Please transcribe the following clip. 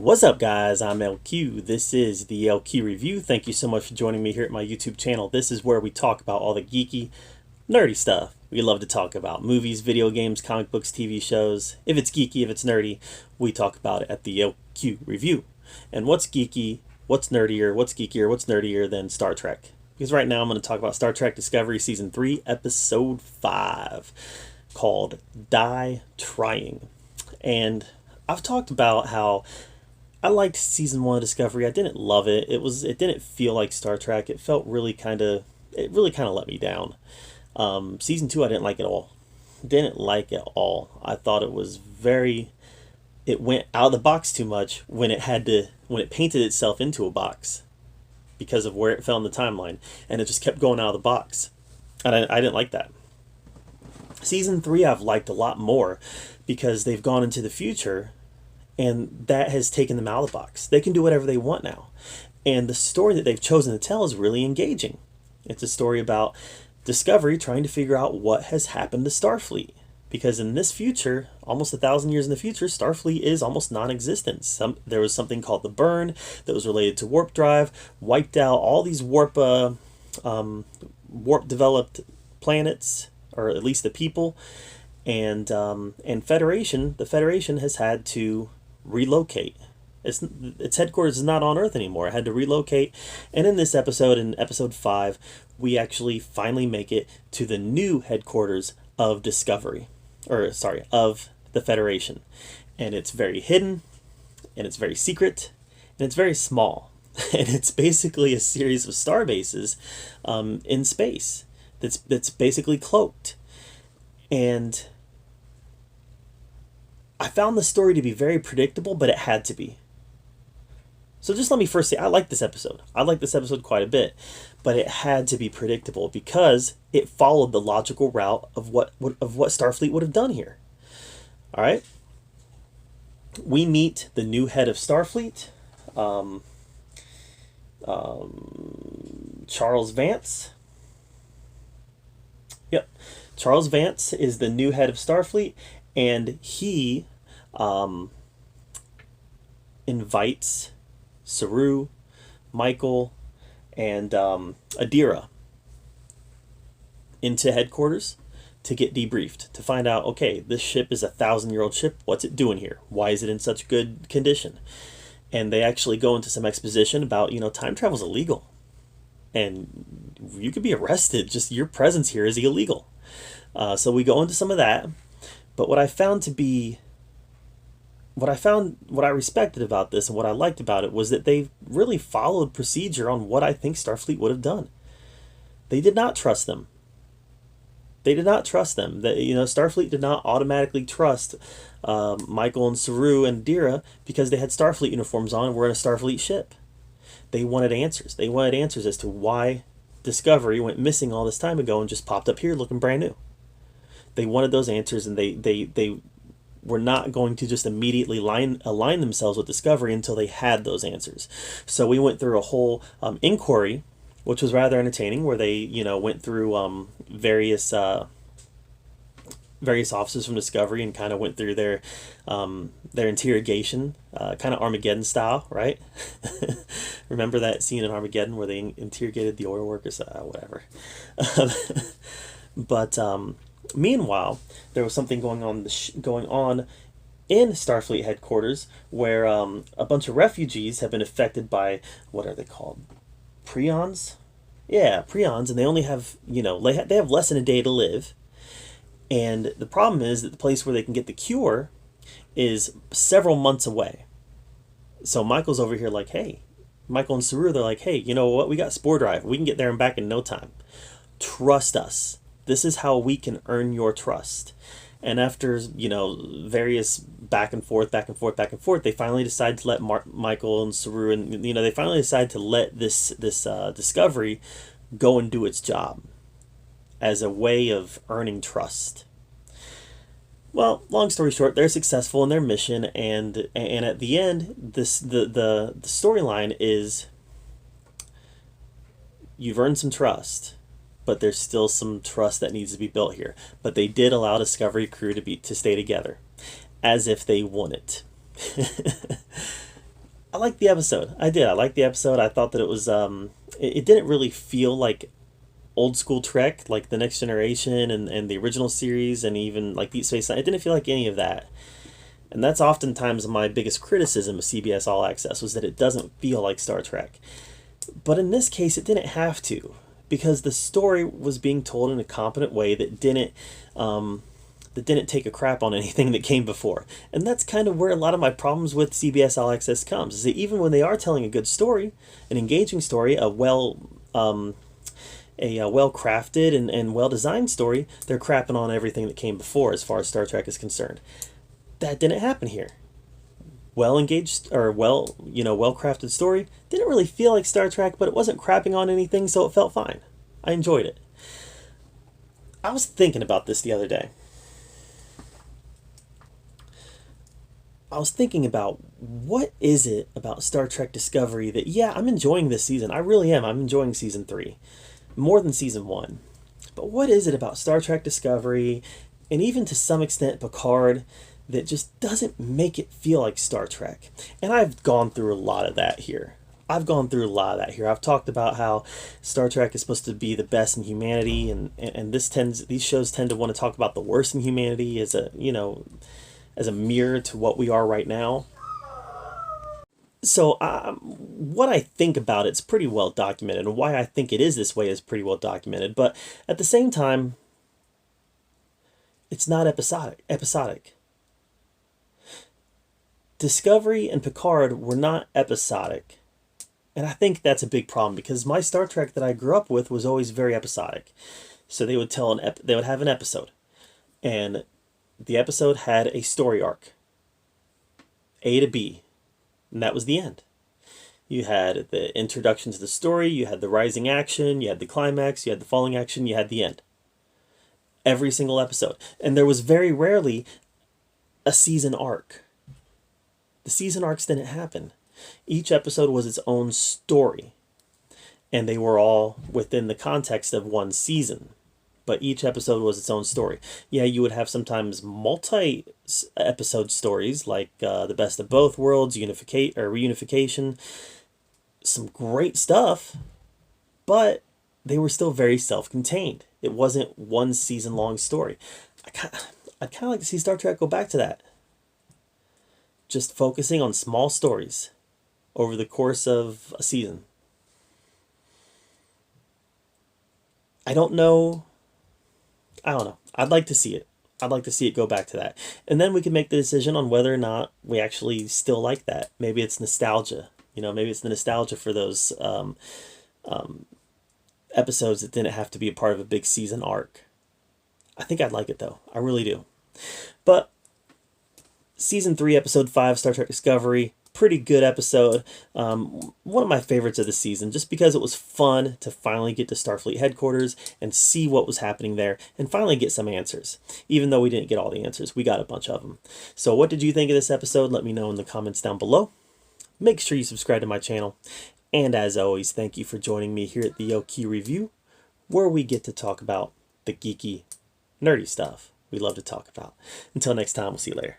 What's up, guys? I'm LQ. This is the LQ Review. Thank you so much for joining me here at my YouTube channel. This is where we talk about all the geeky, nerdy stuff we love to talk about. Movies, video games, comic books, TV shows. If it's geeky, if it's nerdy, we talk about it at the LQ Review. And what's geeky, what's nerdier, what's geekier, what's nerdier than Star Trek? Because right now I'm going to talk about Star Trek Discovery Season 3, Episode 5, called Die Trying. And I've talked about how I liked season 1 of Discovery. I didn't love it. It didn't feel like Star Trek. It really kind of let me down. Season 2 I didn't like at all. Didn't like it all. I thought it went out of the box too much when it painted itself into a box because of where it fell in the timeline, and it just kept going out of the box. And I didn't like that. Season 3 I've liked a lot more because they've gone into the future, and that has taken them out of the box. They can do whatever they want now. And the story that they've chosen to tell is really engaging. It's a story about Discovery trying to figure out what has happened to Starfleet. Because in this future, almost 1,000 years in the future, Starfleet is almost non-existent. There was something called the Burn that was related to warp drive, wiped out all these warp-developed planets, or at least the people. And the Federation has had to relocate. Its headquarters is not on Earth anymore. It had to relocate. And in this episode, in episode 5, we actually finally make it to the new headquarters of of the Federation. And it's very hidden, and it's very secret, and it's very small. And it's basically a series of star bases in space that's basically cloaked. And I found the story to be very predictable, but it had to be. So just let me first say, I like this episode. I like this episode quite a bit, but it had to be predictable because it followed the logical route of what Starfleet would have done here. All right. We meet the new head of Starfleet, Charles Vance. Yep, Charles Vance is the new head of Starfleet. And he invites Saru, Michael, and Adira into headquarters to get debriefed, to find out, okay, this ship is a 1,000-year-old ship. What's it doing here? Why is it in such good condition? And they actually go into some exposition about, time travel is illegal. And you could be arrested. Just your presence here is illegal. So we go into some of that. But what I respected about this and what I liked about it was that they really followed procedure on what I think Starfleet would have done. They did not trust them. Starfleet did not automatically trust Michael and Saru and Adira because they had Starfleet uniforms on and were in a Starfleet ship. They wanted answers. They wanted answers as to why Discovery went missing all this time ago and just popped up here looking brand new. They wanted those answers, and they were not going to just immediately align themselves with Discovery until they had those answers. So we went through a whole inquiry, which was rather entertaining, where they went through various officers from Discovery and kind of went through their interrogation, kind of Armageddon style, right? Remember that scene in Armageddon where they interrogated the oil workers? Whatever. But meanwhile, there was something going on in Starfleet headquarters where a bunch of refugees have been affected by, what are they called? Prions? Yeah, prions, and they only have, they have less than a day to live. And the problem is that the place where they can get the cure is several months away. So Michael's over here like, hey, Michael and Saru, they're like, hey, you know what? We got spore drive. We can get there and back in no time. Trust us. This is how we can earn your trust. And after, various back and forth, they finally decide to let Michael and Saru, and, they finally decide to let this Discovery go and do its job as a way of earning trust. Well, long story short, they're successful in their mission, and at the end, the storyline is you've earned some trust. But there's still some trust that needs to be built here. But they did allow Discovery crew to stay together, as if they won it. I liked the episode. I did. I liked the episode. I thought that it was it didn't really feel like old school Trek, like the Next Generation and the original series, and even like Deep Space Nine. It didn't feel like any of that. And that's oftentimes my biggest criticism of CBS All Access, was that it doesn't feel like Star Trek. But in this case, it didn't have to, because the story was being told in a competent way that didn't take a crap on anything that came before. And that's kind of where a lot of my problems with CBS All Access comes, is that even when they are telling a good story, an engaging story, a well crafted and well designed story, they're crapping on everything that came before as far as Star Trek is concerned. That didn't happen here. Well engaged, or well crafted story, didn't really feel like Star Trek, but it wasn't crapping on anything, so it felt fine. I enjoyed it. I was thinking about this the other day. I was thinking about, what is it about Star Trek Discovery that, yeah, I'm enjoying this season. I really am. I'm enjoying season 3 more than season 1. But what is it about Star Trek Discovery, and even to some extent Picard, that just doesn't make it feel like Star Trek? And I've gone through a lot of that here. I've talked about how Star Trek is supposed to be the best in humanity, and these shows tend to want to talk about the worst in humanity as a mirror to what we are right now. So what I think about it's pretty well documented, and why I think it is this way is pretty well documented. But at the same time, it's not episodic. Discovery and Picard were not episodic. And I think that's a big problem, because my Star Trek that I grew up with was always very episodic. So they would have an episode, and the episode had a story arc, A to B, and that was the end. You had the introduction to the story, you had the rising action, you had the climax, you had the falling action, you had the end. Every single episode. And there was very rarely a season arc. The season arcs didn't happen. Each episode was its own story, and they were all within the context of one season. But each episode was its own story. Yeah, you would have sometimes multi-episode stories, like The Best of Both Worlds, Reunification. Some great stuff, but they were still very self-contained. It wasn't one season-long story. I'd kind of like to see Star Trek go back to that. Just focusing on small stories over the course of a season. I don't know. I'd like to see it. I'd like to see it go back to that. And then we can make the decision on whether or not we actually still like that. Maybe it's nostalgia. Maybe it's the nostalgia for those episodes that didn't have to be a part of a big season arc. I think I'd like it, though. I really do. But Season 3, Episode 5, Star Trek Discovery, pretty good episode. One of my favorites of the season, just because it was fun to finally get to Starfleet headquarters and see what was happening there and finally get some answers. Even though we didn't get all the answers, we got a bunch of them. So what did you think of this episode? Let me know in the comments down below. Make sure you subscribe to my channel. And as always, thank you for joining me here at the LQ Review, where we get to talk about the geeky, nerdy stuff we love to talk about. Until next time, we'll see you later.